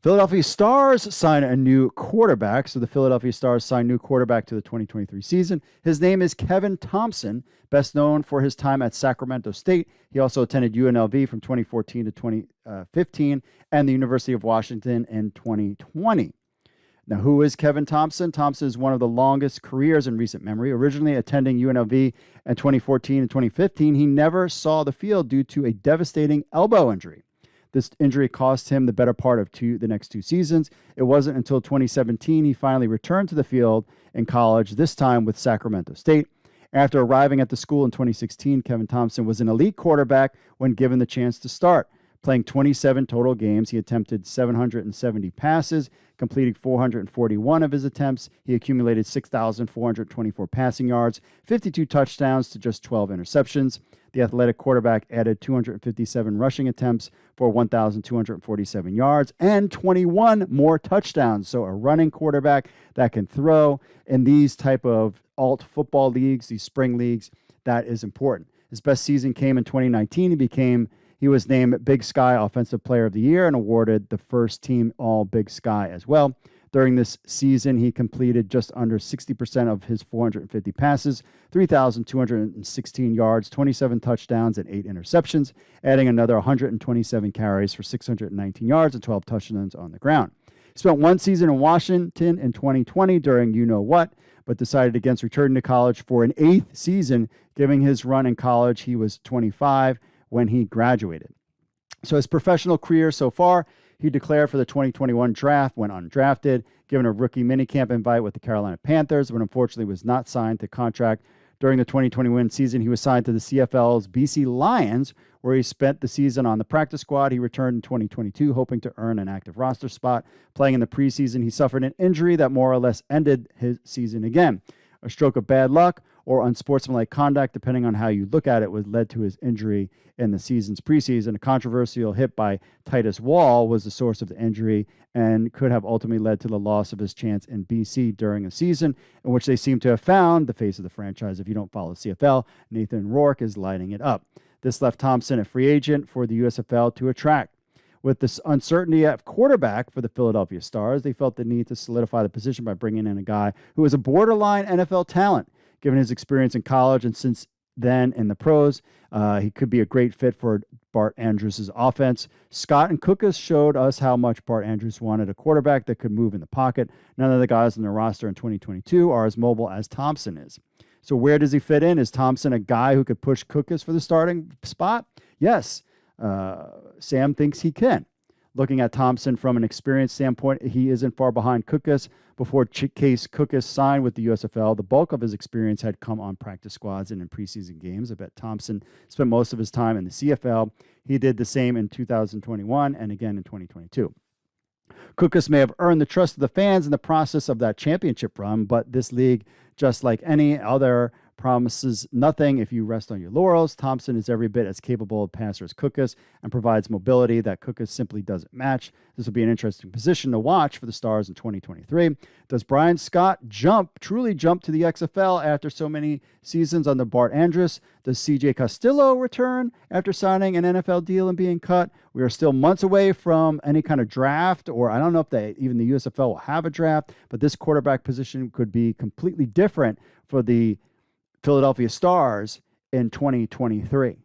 Philadelphia Stars sign a new quarterback. So the Philadelphia Stars sign new quarterback to the 2023 season. His name is Kevin Thomson, best known for his time at Sacramento State. He also attended UNLV from 2014 to 2015 and the University of Washington in 2020. Now, who is Kevin Thomson? Thomson is one of the longest careers in recent memory. Originally attending UNLV in 2014 and 2015, he never saw the field due to a devastating elbow injury. This injury cost him the better part of the next 2 seasons. It wasn't until 2017 he finally returned to the field in college, this time with Sacramento State. After arriving at the school in 2016, Kevin Thomson was an elite quarterback when given the chance to start. Playing 27 total games, he attempted 770 passes, completing 441 of his attempts. He accumulated 6,424 passing yards, 52 touchdowns to just 12 interceptions. The athletic quarterback added 257 rushing attempts for 1,247 yards and 21 more touchdowns. So a running quarterback that can throw in these type of alt football leagues, these spring leagues, that is important. His best season came in 2019. He was named Big Sky Offensive Player of the Year and awarded the first team All Big Sky as well. During this season, he completed just under 60% of his 450 passes, 3,216 yards, 27 touchdowns, and 8 interceptions, adding another 127 carries for 619 yards and 12 touchdowns on the ground. He spent 1 season in Washington in 2020 during you-know-what, but decided against returning to college for an 8th season. Given his run in college, he was 25 when he graduated. So his professional career so far, he declared for the 2021 draft, went undrafted, given a rookie minicamp invite with the Carolina Panthers, but unfortunately was not signed to contract. During the 2021 season, he was signed to the CFL's BC Lions, where he spent the season on the practice squad. He returned in 2022, hoping to earn an active roster spot. Playing in the preseason, he suffered an injury that more or less ended his season again. A stroke of bad luck or unsportsmanlike conduct, depending on how you look at it, was led to his injury in the season's preseason. A controversial hit by Titus Wall was the source of the injury and could have ultimately led to the loss of his chance in BC during a season in which they seem to have found the face of the franchise. If you don't follow CFL, Nathan Rourke is lighting it up. This left Thomson a free agent for the USFL to attract. With this uncertainty at quarterback for the Philadelphia Stars, they felt the need to solidify the position by bringing in a guy who was a borderline NFL talent. Given his experience in college and since then in the pros, he could be a great fit for Bart Andrews' offense. Scott and Cookus showed us how much Bart Andrews wanted a quarterback that could move in the pocket. None of the guys on the roster in 2022 are as mobile as Thomson is. So where does he fit in? Is Thomson a guy who could push Cookus for the starting spot? Yes. Sam thinks he can. Looking at Thomson from an experience standpoint, he isn't far behind Cookus. Before Case Cookus signed with the USFL, the bulk of his experience had come on practice squads and in preseason games. I bet Thomson spent most of his time in the CFL. He did the same in 2021 and again in 2022. Cookus may have earned the trust of the fans in the process of that championship run, but this league, just like any other, promises nothing if you rest on your laurels. Thomson is every bit as capable a passer as Cookus and provides mobility that Cookus simply doesn't match. This will be an interesting position to watch for the Stars in 2023. Does Brian Scott truly jump to the XFL after so many seasons under Bart Andrews? Does CJ Castillo return after signing an NFL deal and being cut? We are still months away from any kind of draft, or I don't know if even the USFL will have a draft, but this quarterback position could be completely different for the Philadelphia Stars in 2023.